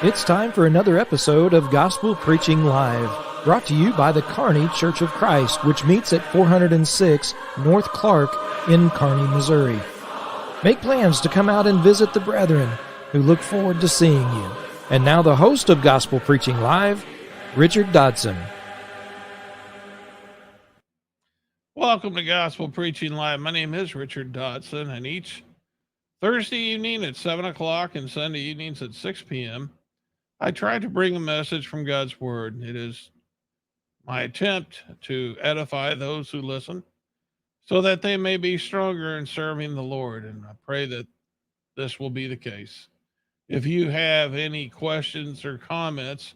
It's time for another episode of Gospel Preaching Live, brought to you by the Kearney Church of Christ, which meets at 406 North Clark in Kearney, Missouri. Make plans to come out and visit the brethren, who look forward to seeing you. And now the host of Gospel Preaching Live, Richard Dodson. Welcome to Gospel Preaching Live. My name is Richard Dodson, and each Thursday evening at 7 o'clock and Sunday evenings at 6 p.m., I try to bring a message from God's Word. It is my attempt to edify those who listen so that they may be stronger in serving the Lord, and I pray that this will be the case. If you have any questions or comments,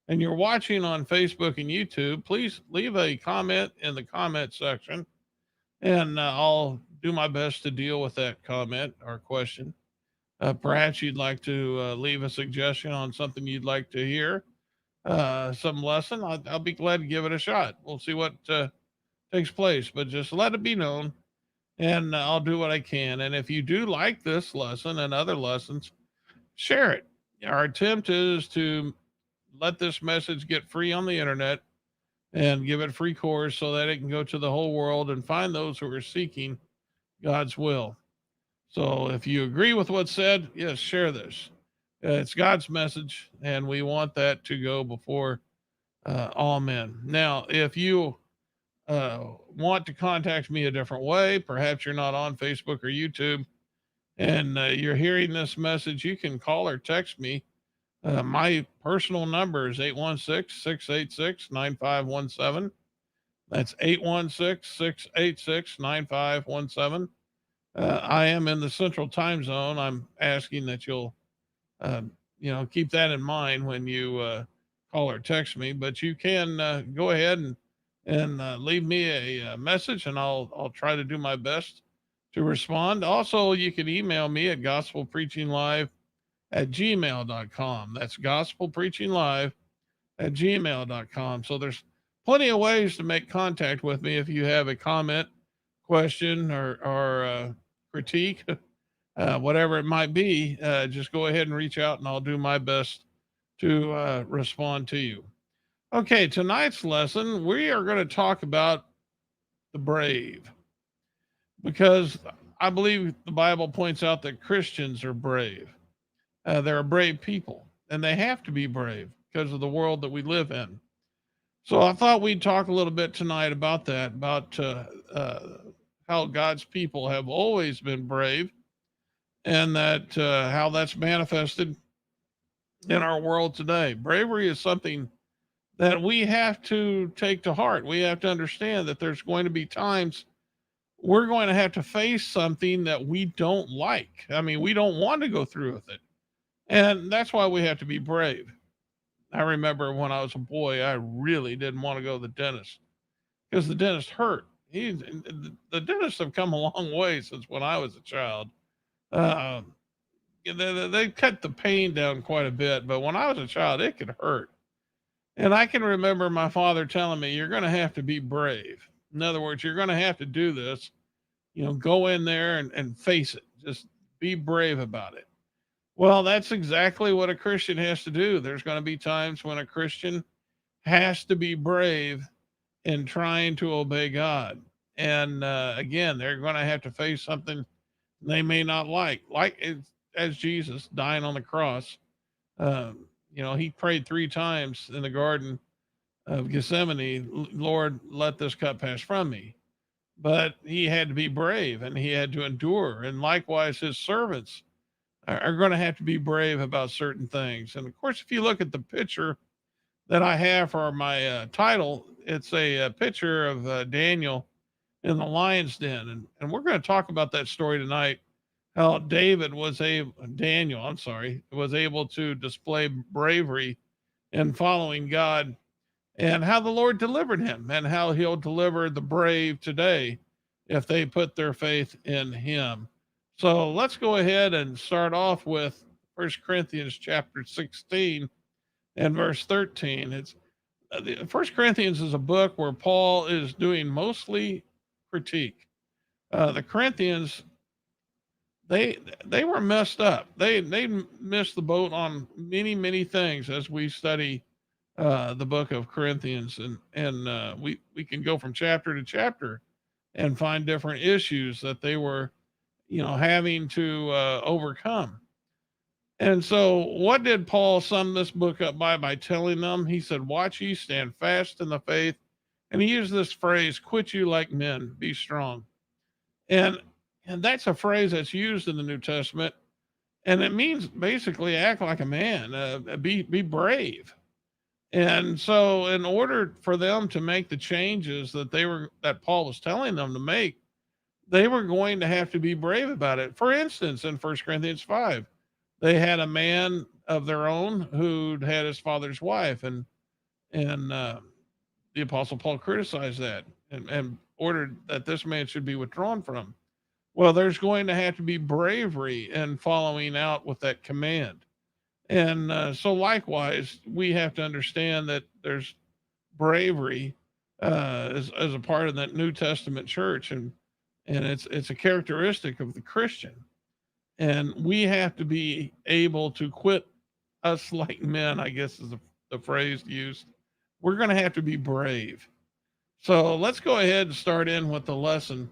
and you're watching on Facebook and YouTube, please leave a comment in the comment section, and I'll do my best to deal with that comment or question. Perhaps you'd like to leave a suggestion on something you'd like to hear, some lesson. I'll be glad to give it a shot. We'll see what takes place, but just let it be known, and I'll do what I can. And if you do like this lesson and other lessons, share it. Our attempt is to let this message get free on the internet and give it free course so that it can go to the whole world and find those who are seeking God's will. So if you agree with what's said, yes, share this. It's God's message, and we want that to go before all men. Now, if you want to contact me a different way, perhaps you're not on Facebook or YouTube, and you're hearing this message, you can call or text me. My personal number is 816-686-9517. That's 816-686-9517. I am in the Central Time Zone. I'm asking that you'll, keep that in mind when you call or text me. But you can go ahead and leave me a message, and I'll try to do my best to respond. Also, you can email me at gospelpreachinglive@gmail.com. That's gospelpreachinglive@gmail.com. So there's plenty of ways to make contact with me if you have a comment, question, or critique, whatever it might be. Just go ahead and reach out, and I'll do my best to respond to you. Okay, tonight's lesson, we are going to talk about the brave, because I believe the Bible points out that Christians are brave. They're a brave people, and they have to be brave because of the world that we live in. So I thought we'd talk a little bit tonight about that, about how God's people have always been brave, and that how that's manifested in our world today. Bravery is something that we have to take to heart. We have to understand that there's going to be times we're going to have to face something that we don't like. I mean, we don't want to go through with it. And that's why we have to be brave. I remember when I was a boy, I really didn't want to go to the dentist because the dentist hurt. The dentists have come a long way since when I was a child. Uh, they cut the pain down quite a bit, but when I was a child, it could hurt. And I can remember my father telling me, "You're going to have to be brave. In other words, you're going to have to do this. Go in there and face it. Just be brave about it." Well, that's exactly what a Christian has to do. There's going to be times when a Christian has to be brave in trying to obey God. And again, they're going to have to face something they may not like as Jesus dying on the cross. He prayed 3 times in the Garden of Gethsemane, "Lord, let this cup pass from me." But he had to be brave, and he had to endure. And likewise, his servants are going to have to be brave about certain things. And of course, if you look at the picture that I have for my title, it's a picture of Daniel in the lion's den. And we're going to talk about that story tonight, how Daniel, was able to display bravery in following God, and how the Lord delivered him, and how he'll deliver the brave today if they put their faith in him. So let's go ahead and start off with 1 Corinthians chapter 16 and verse 13. It's 1 Corinthians is a book where Paul is doing mostly critique. The Corinthians they they were messed up. They missed the boat on many things as we study the book of Corinthians, and we can go from chapter to chapter and find different issues that they were, having to overcome. And so, what did Paul sum this book up by telling them? He said, "Watch ye, stand fast in the faith," and he used this phrase, "Quit you like men, be strong." And and that's a phrase that's used in the New Testament, and it means basically act like a man, be brave. And so, in order for them to make the changes that Paul was telling them to make, they were going to have to be brave about it. For instance, in 1 Corinthians 5, they had a man of their own who'd had his father's wife, and the apostle Paul criticized that and ordered that this man should be withdrawn from. Well, there's going to have to be bravery in following out with that command. And so, likewise, we have to understand that there's bravery as a part of that New Testament church, and it's a characteristic of the Christian. And we have to be able to quit us like men, I guess is the phrase used. We're going to have to be brave. So let's go ahead and start in with the lesson.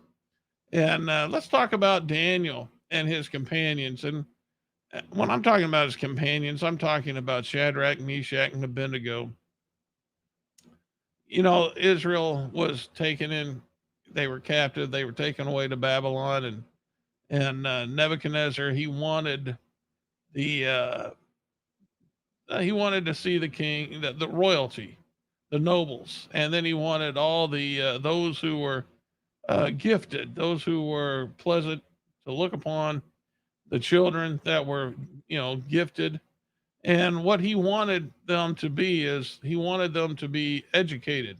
And let's talk about Daniel and his companions. And when I'm talking about his companions, I'm talking about Shadrach, Meshach, and Abednego. Israel was taken in; they were captive. They were taken away to Babylon, and Nebuchadnezzar the he wanted to see the king, the royalty, the nobles, and then he wanted all the those who were gifted, those who were pleasant to look upon, the children that were, gifted. And what he wanted them to be is he wanted them to be educated.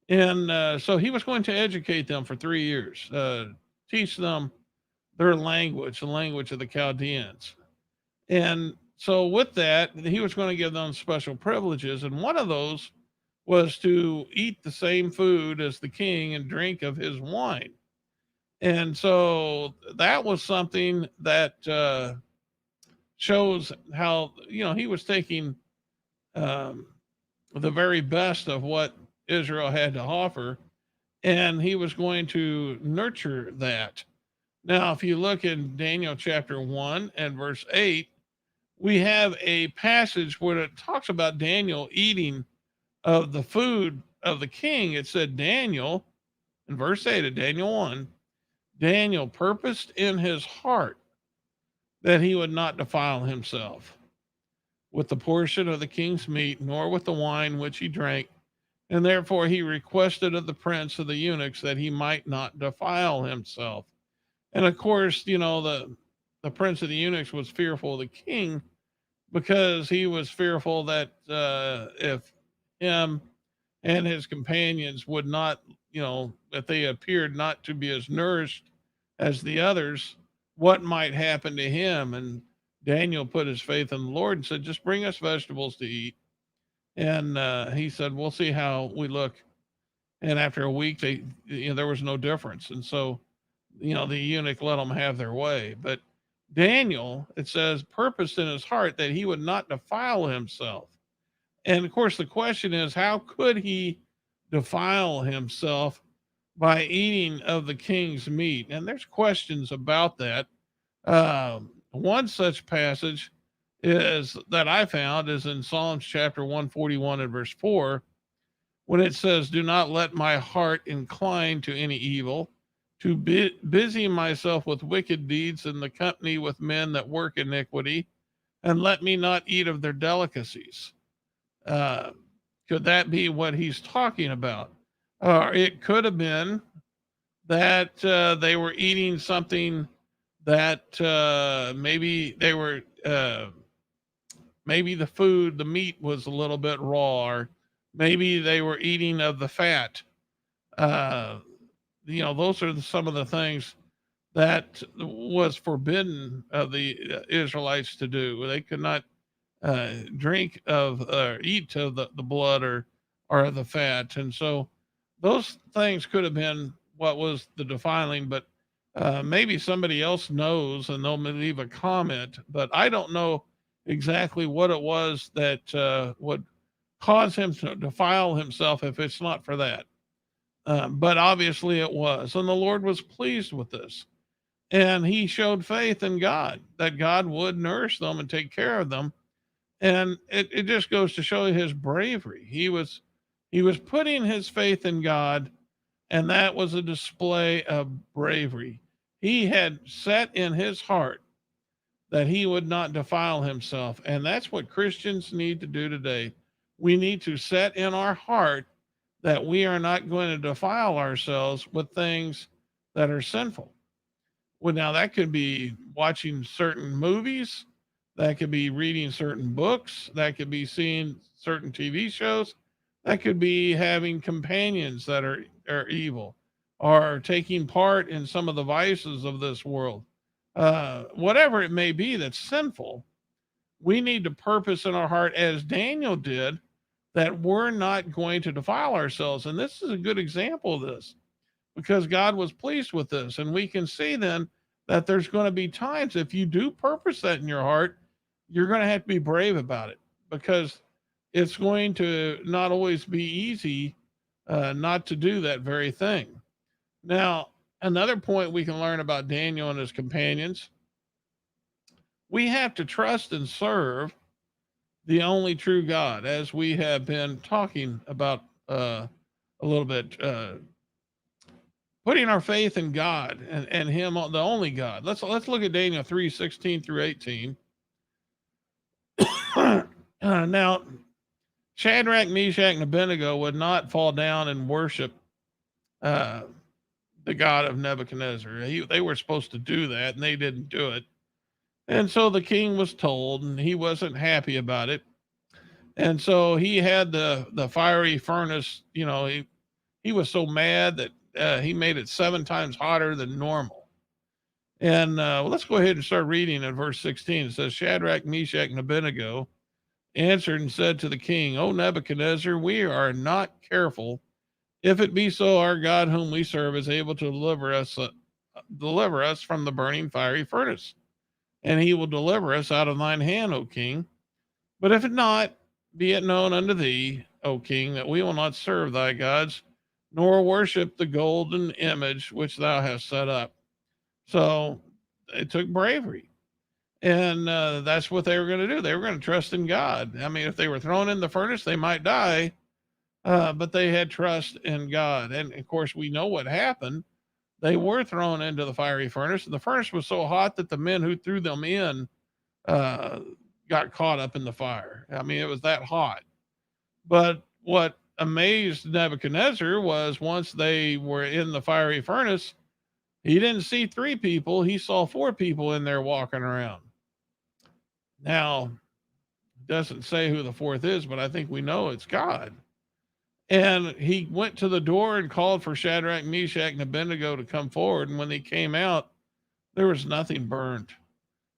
And so he was going to educate them for 3 years, teach them their language, the language of the Chaldeans. And so with that, he was going to give them special privileges. And one of those was to eat the same food as the king and drink of his wine. And so that was something that shows how, he was taking um, the very best of what Israel had to offer, and he was going to nurture that. Now, if you look in Daniel chapter 1 and verse 8, we have a passage where it talks about Daniel eating of the food of the king. It said, Daniel, in verse 8 of Daniel 1, Daniel purposed in his heart that he would not defile himself with the portion of the king's meat, nor with the wine which he drank. And therefore he requested of the prince of the eunuchs that he might not defile himself. And of course, the prince of the eunuchs was fearful of the king, because he was fearful that if him and his companions would not, if they appeared not to be as nourished as the others, what might happen to him. And Daniel put his faith in the Lord and said, just bring us vegetables to eat. And he said, we'll see how we look. And after a week, there was no difference. And so, the eunuch let them have their way. But Daniel, it says, purposed in his heart that he would not defile himself. And of course, the question is, how could he defile himself by eating of the king's meat? And there's questions about that. One such passage that I found is in Psalms chapter 141 and verse 4, when it says, do not let my heart incline to any evil, to busy myself with wicked deeds in the company with men that work iniquity, and let me not eat of their delicacies. Could that be what he's talking about? It could have been that they were eating something that maybe they were, maybe the meat was a little bit raw, or maybe they were eating of the fat. Those are some of the things that was forbidden of the Israelites to do. They could not drink of or eat of the blood or the fat. And so those things could have been what was the defiling. But Maybe somebody else knows and they'll leave a comment, but I don't know exactly what it was that would cause him to defile himself if it's not for that. But obviously it was. And the Lord was pleased with this. And he showed faith in God that God would nourish them and take care of them. And it just goes to show his bravery. He was putting his faith in God, and that was a display of bravery. He had set in his heart that he would not defile himself. And that's what Christians need to do today. We need to set in our heart that we are not going to defile ourselves with things that are sinful. Well, now that could be watching certain movies, that could be reading certain books, that could be seeing certain TV shows, that could be having companions that are evil, or taking part in some of the vices of this world. Whatever it may be that's sinful, we need to purpose in our heart, as Daniel did, that we're not going to defile ourselves. And this is a good example of this, because God was pleased with this. And we can see then that there's going to be times, if you do purpose that in your heart, you're going to have to be brave about it, because it's going to not always be easy not to do that very thing. Now, another point we can learn about Daniel and his companions: we have to trust and serve the only true God, as we have been talking about a little bit. Putting our faith in God and Him, the only God. Let's look at Daniel 3:16 through 18. Now, Shadrach, Meshach, and Abednego would not fall down and worship uh, the God of Nebuchadnezzar. They were supposed to do that, and they didn't do it. And so the king was told, and he wasn't happy about it. And so he had the fiery furnace. He was so mad that he made it 7 times hotter than normal. And let's go ahead and start reading in verse 16. It says, Shadrach, Meshach, and Abednego answered and said to the king, O Nebuchadnezzar, we are not careful. If it be so, our God whom we serve is able to deliver us from the burning fiery furnace, and he will deliver us out of thine hand, O king. But if it not, be it known unto thee, O king, that we will not serve thy gods, nor worship the golden image which thou hast set up. So it took bravery. And that's what they were going to do. They were going to trust in God. I mean, if they were thrown in the furnace, they might die, but they had trust in God. And of course, we know what happened. They were thrown into the fiery furnace, and the furnace was so hot that the men who threw them in got caught up in the fire. I mean, it was that hot. But what amazed Nebuchadnezzar was, once they were in the fiery furnace, he didn't see 3 people. He saw 4 people in there walking around. Now, it doesn't say who the 4th is, but I think we know it's God. And he went to the door and called for Shadrach, Meshach, and Abednego to come forward. And when they came out, there was nothing burned.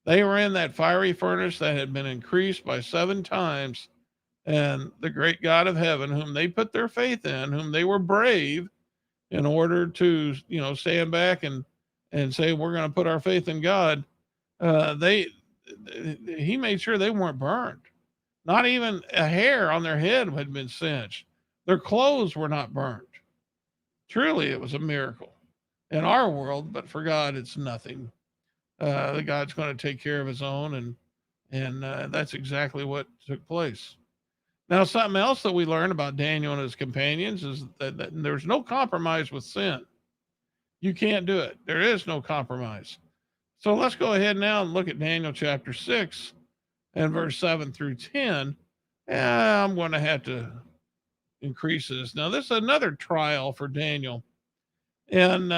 They were in that fiery furnace that had been increased by 7 times. And the great God of heaven, whom they put their faith in, whom they were brave in order to, stand back and say, we're going to put our faith in God. He made sure they weren't burned. Not even a hair on their head had been singed. Their clothes were not burned. Truly, it was a miracle in our world, but for God, it's nothing. God's going to take care of his own, and that's exactly what took place. Now, something else that we learn about Daniel and his companions is that there's no compromise with sin. You can't do it. There is no compromise. So let's go ahead now and look at Daniel chapter 6 and verse 7 through 10. And I'm going to have to increase this. Now, this is another trial for Daniel. And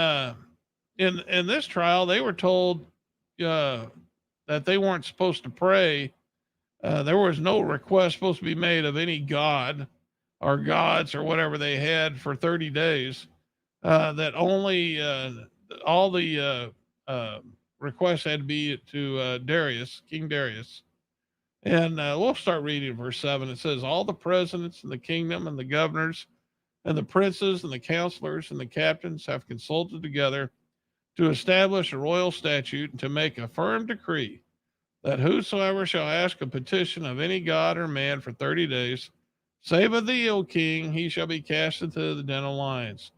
in this trial, they were told that they weren't supposed to pray. There was no request supposed to be made of any god or gods or whatever they had for 30 days. That only all the requests had to be to Darius, King Darius. And we'll start reading verse 7. It says, all the presidents in the kingdom and the governors and the princes and the counselors and the captains have consulted together to establish a royal statute and to make a firm decree that whosoever shall ask a petition of any god or man for 30 days, save of thee, O king, he shall be cast into the den of lions.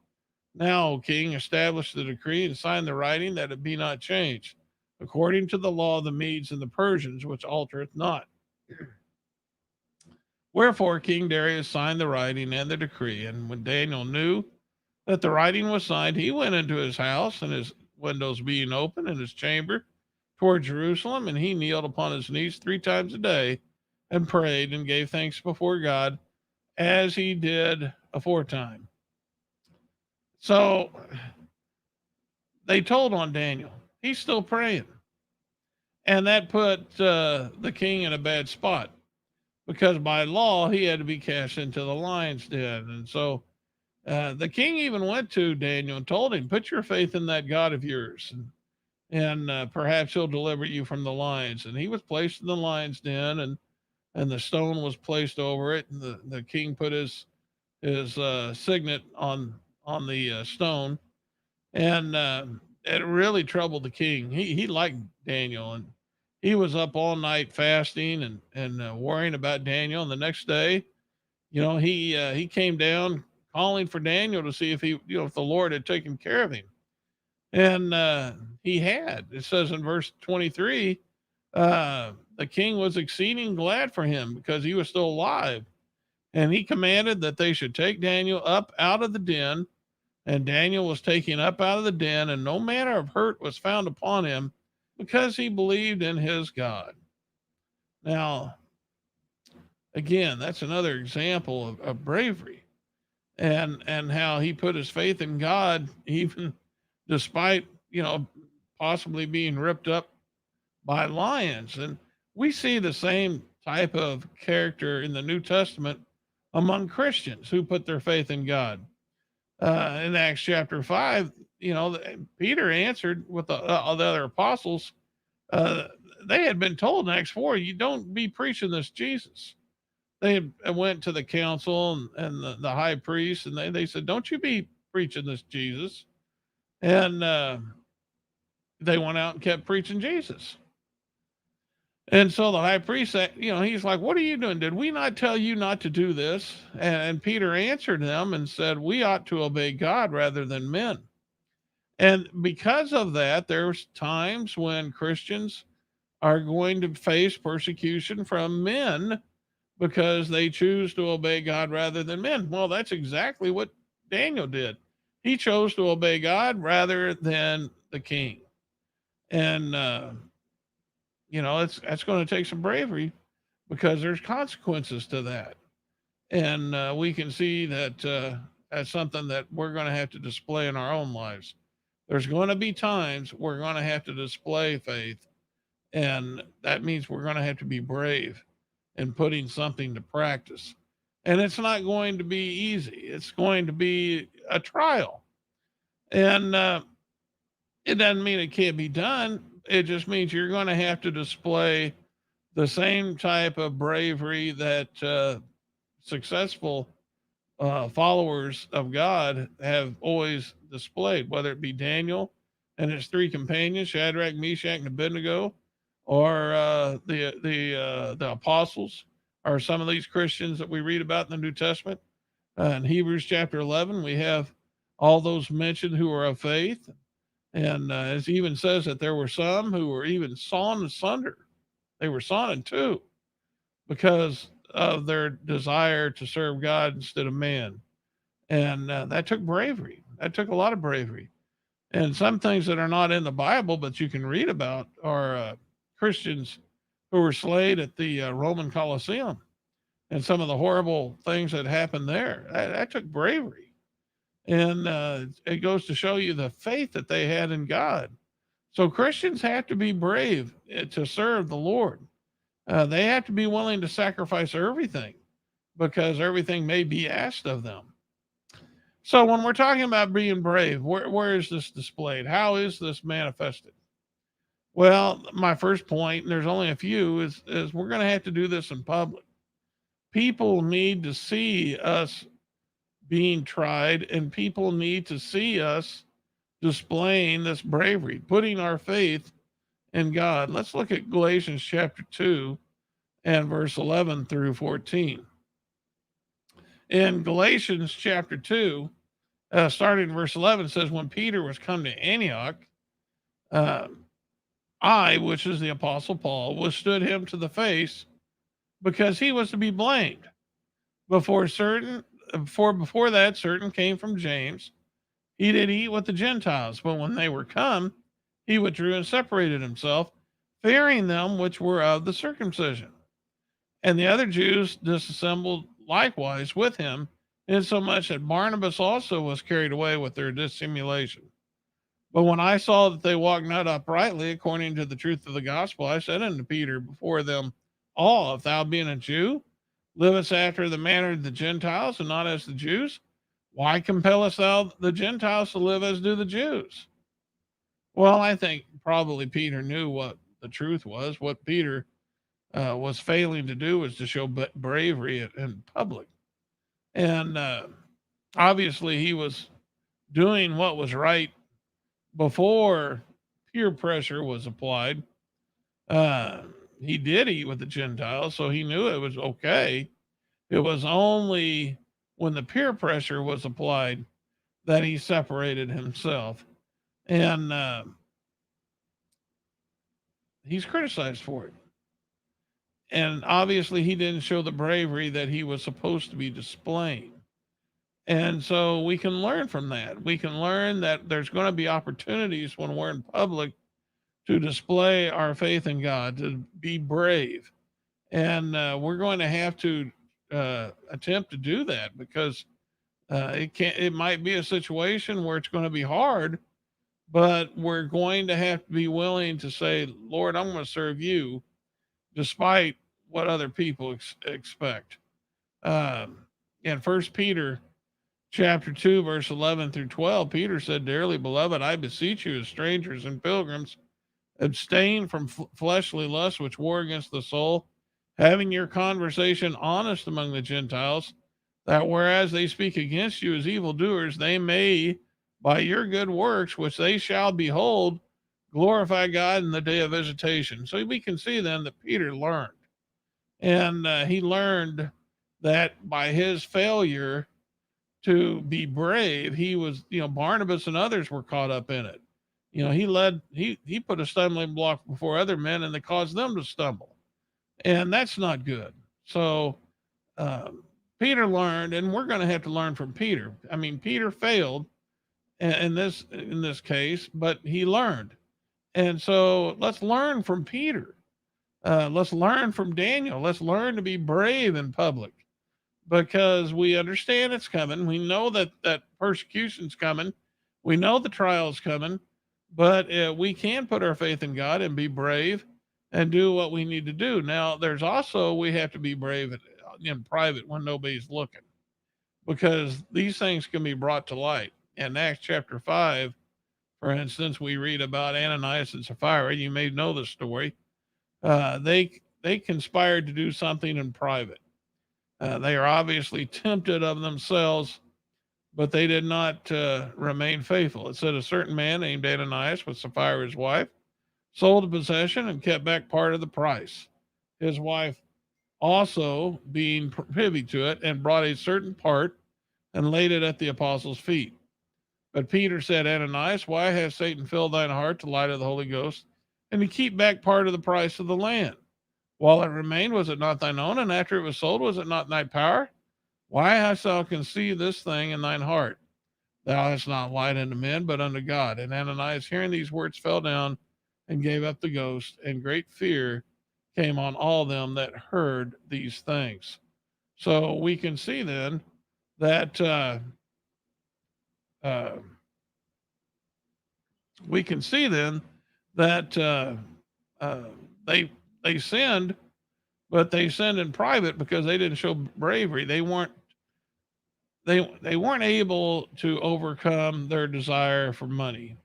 Now, O king, establish the decree and sign the writing that it be not changed, according to the law of the Medes and the Persians, which altereth not. Wherefore King Darius signed the writing and the decree, and when Daniel knew that the writing was signed, he went into his house, and his windows being open in his chamber toward Jerusalem, and he kneeled upon his knees 3 times a day and prayed and gave thanks before God as he did aforetime. So they told on Daniel. He's still praying. And that put the king in a bad spot because by law he had to be cast into the lion's den. And so the king even went to Daniel and told him, put your faith in that God of yours, and perhaps he'll deliver you from the lions. And he was placed in the lion's den, and the stone was placed over it. And the king put his signet on the stone. And it really troubled the king. He liked Daniel, and he was up all night fasting and worrying about Daniel. And the next day, he came down calling for Daniel to see if if the Lord had taken care of him. And he had. It says in verse 23, the king was exceeding glad for him because he was still alive. And he commanded that they should take Daniel up out of the den. And Daniel was taken up out of the den, and no manner of hurt was found upon him because he believed in his God. Now, again, that's another example of bravery and how he put his faith in God, even despite, possibly being ripped up by lions. And we see the same type of character in the New Testament among Christians who put their faith in God. In Acts chapter 5, Peter answered with the other apostles. They had been told in Acts 4, you don't be preaching this Jesus. They went to the council and the high priest, and they said, don't you be preaching this Jesus. And they went out and kept preaching Jesus. And so the high priest, he's like, what are you doing? Did we not tell you not to do this? And Peter answered them and said, we ought to obey God rather than men. And because of that, there's times when Christians are going to face persecution from men because they choose to obey God rather than men. Well, that's exactly what Daniel did. He chose to obey God rather than the king. And, that's going to take some bravery because there's consequences to that. And we can see that as something that we're going to have to display in our own lives. There's going to be times we're going to have to display faith. And that means we're going to have to be brave in putting something to practice. And it's not going to be easy. It's going to be a trial. And it doesn't mean it can't be done. It just means you're going to have to display the same type of bravery that successful followers of God have always displayed, whether it be Daniel and his 3 companions, Shadrach, Meshach, and Abednego, or the apostles, or some of these Christians that we read about in the New Testament. In Hebrews chapter 11, we have all those mentioned who are of faith. And as he even says that there were some who were even sawn asunder. They were sawn in two because of their desire to serve God instead of man. And that took bravery. That took a lot of bravery. And some things that are not in the Bible, but you can read about, are Christians who were slain at the Roman Colosseum and some of the horrible things that happened there. That took bravery. And it goes to show you the faith that they had in God. So Christians have to be brave to serve the Lord. They have to be willing to sacrifice everything because everything may be asked of them. So when we're talking about being brave, where is this displayed? How is this manifested? Well, my first point, and there's only a few, is we're going to have to do this in public. People need to see us being tried, and people need to see us displaying this bravery, putting our faith in God. Let's look at Galatians chapter 2 and verse 11 through 14. In Galatians chapter 2, starting in verse 11, says, when Peter was come to Antioch, uh, I, which is the apostle Paul, withstood him to the face because he was to be blamed. Before that, certain came from James. He did eat with the Gentiles, but when they were come, he withdrew and separated himself, fearing them which were of the circumcision. And the other Jews disassembled likewise with him, insomuch that Barnabas also was carried away with their dissimulation. But when I saw that they walked not uprightly according to the truth of the gospel, I said unto Peter before them all, if thou being a Jew, livest after the manner of the Gentiles and not as the Jews, why compellest thou the Gentiles to live as do the Jews? Well, I think probably Peter knew what the truth was. What Peter was failing to do was to show bravery in public. And obviously he was doing what was right before peer pressure was applied. He did eat with the Gentiles, so he knew it was okay. It was only when the peer pressure was applied that he separated himself. And he's criticized for it. And obviously he didn't show the bravery that he was supposed to be displaying. And so we can learn from that. We can learn that there's going to be opportunities when we're in public to display our faith in God, to be brave. And we're going to have to attempt to do that because it might be a situation where it's going to be hard, but we're going to have to be willing to say, Lord, I'm going to serve you despite what other people expect. In 1 Peter chapter 2, verse 11 through 12, Peter said, dearly beloved, I beseech you as strangers and pilgrims, abstain from fleshly lusts which war against the soul, having your conversation honest among the Gentiles, that whereas they speak against you as evildoers, they may, by your good works, which they shall behold, glorify God in the day of visitation. So we can see then that Peter learned. And he learned that by his failure to be brave, he was, Barnabas and others were caught up in it. He put a stumbling block before other men and they caused them to stumble. And that's not good. So Peter learned, and we're going to have to learn from Peter. I mean, Peter failed in this case, but he learned. And so let's learn from Peter. Let's learn from Daniel. Let's learn to be brave in public because we understand it's coming. We know that persecution's coming. We know the trial's coming, but we can put our faith in God and be brave and do what we need to do. Now, there's also, we have to be brave in private when nobody's looking because these things can be brought to light. In Acts chapter 5, for instance, we read about Ananias and Sapphira. You may know the story. They conspired to do something in private. They are obviously tempted of themselves, but they did not remain faithful. It said a certain man named Ananias with Sapphira his wife sold a possession and kept back part of the price. His wife also being privy to it and brought a certain part and laid it at the apostles' feet. But Peter said, Ananias, why has Satan filled thine heart to lie to the Holy Ghost and to keep back part of the price of the land? While it remained, was it not thine own? And after it was sold, was it not thy power? Why hast thou conceived this thing in thine heart? Thou hast not lied unto men, but unto God. And Ananias, hearing these words, fell down and gave up the ghost, and great fear came on all them that heard these things. So we can see then that they sinned, but they sinned in private because they didn't show bravery. They weren't able to overcome their desire for money.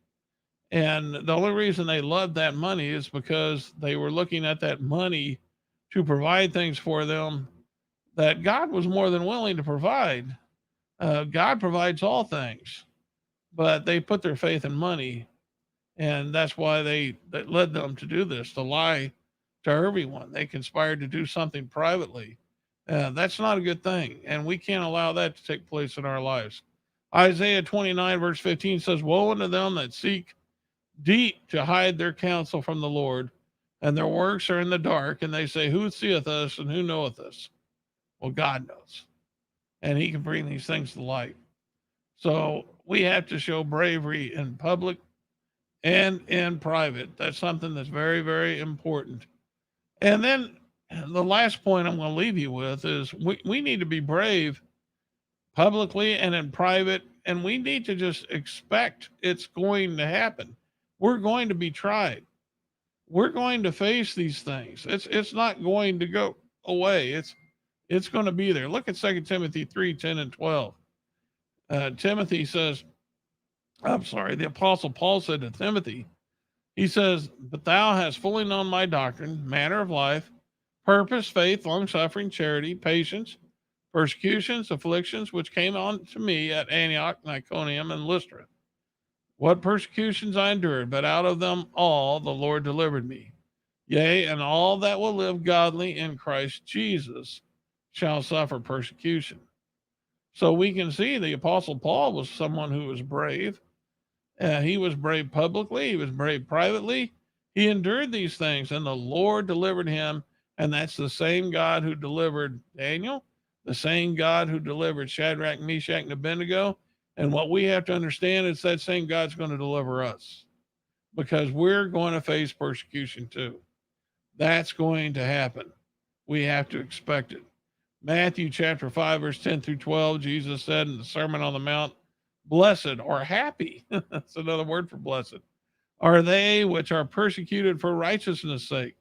And the only reason they loved that money is because they were looking at that money to provide things for them that God was more than willing to provide. God provides all things. but they put their faith in money, and that's why that led them to do this, to lie to everyone. They conspired to do something privately. That's not a good thing, and we can't allow that to take place in our lives. Isaiah 29, verse 15 says, "Woe unto them that seek deep to hide their counsel from the Lord, and their works are in the dark, and they say, Who seeth us and who knoweth us?" Well, God knows, and he can bring these things to light. So we have to show bravery in public and in private. That's something that's very, very important. And then the last point I'm going to leave you with is we need to be brave publicly and in private, and we need to just expect it's going to happen. We're going to be tried. We're going to face these things. It's not going to go away. It's going to be there. Look at 2 Timothy 3:10 and 12. Timothy says, I'm sorry, the Apostle Paul said to Timothy, he says, "But thou hast fully known my doctrine, manner of life, purpose, faith, long suffering, charity, patience, persecutions, afflictions, which came on to me at Antioch, Iconium, and Lystra. What persecutions I endured, but out of them all the Lord delivered me. Yea, and all that will live godly in Christ Jesus shall suffer persecution." So we can see the Apostle Paul was someone who was brave. He was brave publicly, he was brave privately. He endured these things, and the Lord delivered him. And that's the same God who delivered Daniel, the same God who delivered Shadrach, Meshach, and Abednego. And what we have to understand is that same God's going to deliver us, because we're going to face persecution too. That's going to happen. We have to expect it. Matthew chapter 5, verse 10 through 12, Jesus said in the Sermon on the Mount, "Blessed," or happy, that's another word for blessed, "are they which are persecuted for righteousness' sake,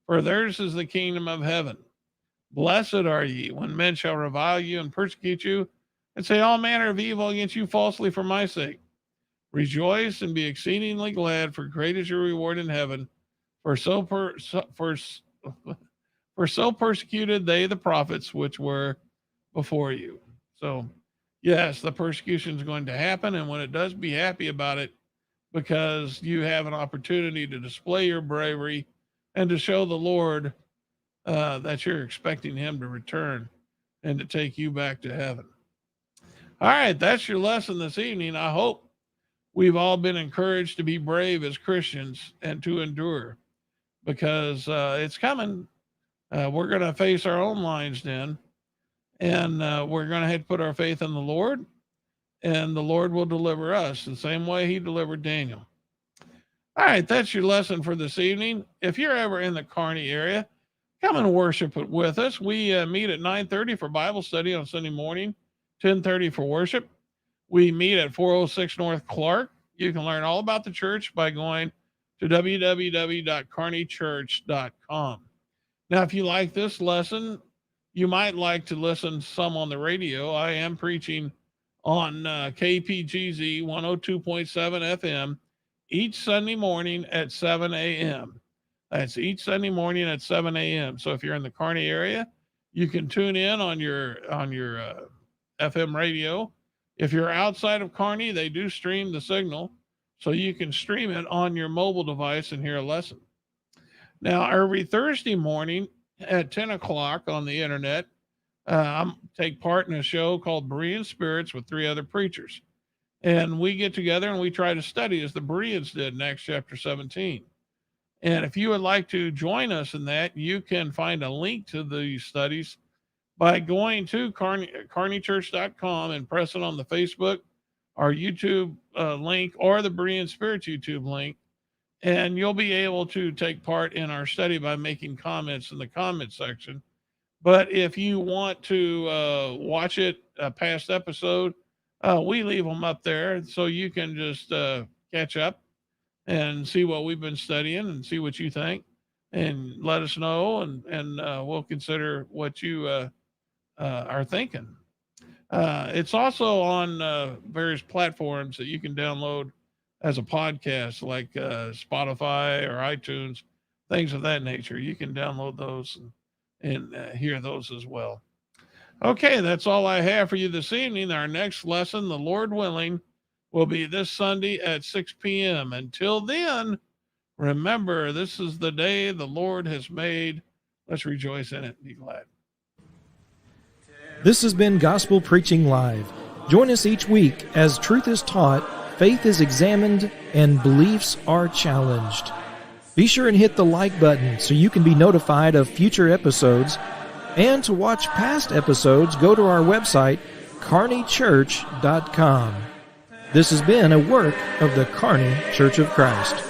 for theirs is the kingdom of heaven. Blessed are ye when men shall revile you and persecute you, and say all manner of evil against you falsely for my sake. Rejoice and be exceedingly glad, for great is your reward in heaven. For so persecuted they the prophets which were before you." So, yes, the persecution is going to happen, and when it does, be happy about it, because you have an opportunity to display your bravery and to show the Lord that you're expecting Him to return and to take you back to heaven. All right, that's your lesson this evening. I hope we've all been encouraged to be brave as Christians and to endure, because it's coming. We're going to face our own lion's den, and we're going to have to put our faith in the Lord, and the Lord will deliver us the same way He delivered Daniel. All right, that's your lesson for this evening. If you're ever in the Kearney area, come and worship with us. We meet at 9:30 for Bible study on Sunday morning, 10:30 for worship. We meet at 406 North Clark. You can learn all about the church by going to www.kearneychurch.com. Now, if you like this lesson, you might like to listen some on the radio. I am preaching on KPGZ 102.7 FM each Sunday morning at 7 a.m. That's each Sunday morning at 7 a.m. So if you're in the Kearney area, you can tune in on your FM radio. If you're outside of Kearney, they do stream the signal, so you can stream it on your mobile device and hear a lesson. Now, every Thursday morning at 10 o'clock on the internet, I take part in a show called Berean Spirits with 3 other preachers. And we get together and we try to study as the Bereans did in Acts chapter 17. And if you would like to join us in that, you can find a link to these studies by going to kearneychurch.com and pressing on the Facebook, our YouTube link, or the Berean Spirits YouTube link. And you'll be able to take part in our study by making comments in the comment section. But if you want to watch it, a past episode, we leave them up there so you can just catch up and see what we've been studying and see what you think, and let us know, and we'll consider what you are thinking. It's also on various platforms that you can download as a podcast, like Spotify or iTunes, things of that nature. You can download those and hear those as well. Okay, that's all I have for you this evening. Our next lesson, the Lord willing, will be this Sunday at 6 p.m. Until then, remember, this is the day the Lord has made. Let's rejoice in it and be glad. This has been Gospel Preaching Live. Join us each week as truth is taught, faith is examined, and beliefs are challenged. Be sure and hit the like button so you can be notified of future episodes. And to watch past episodes, go to our website, kearneychurch.com. This has been a work of the Kearney Church of Christ.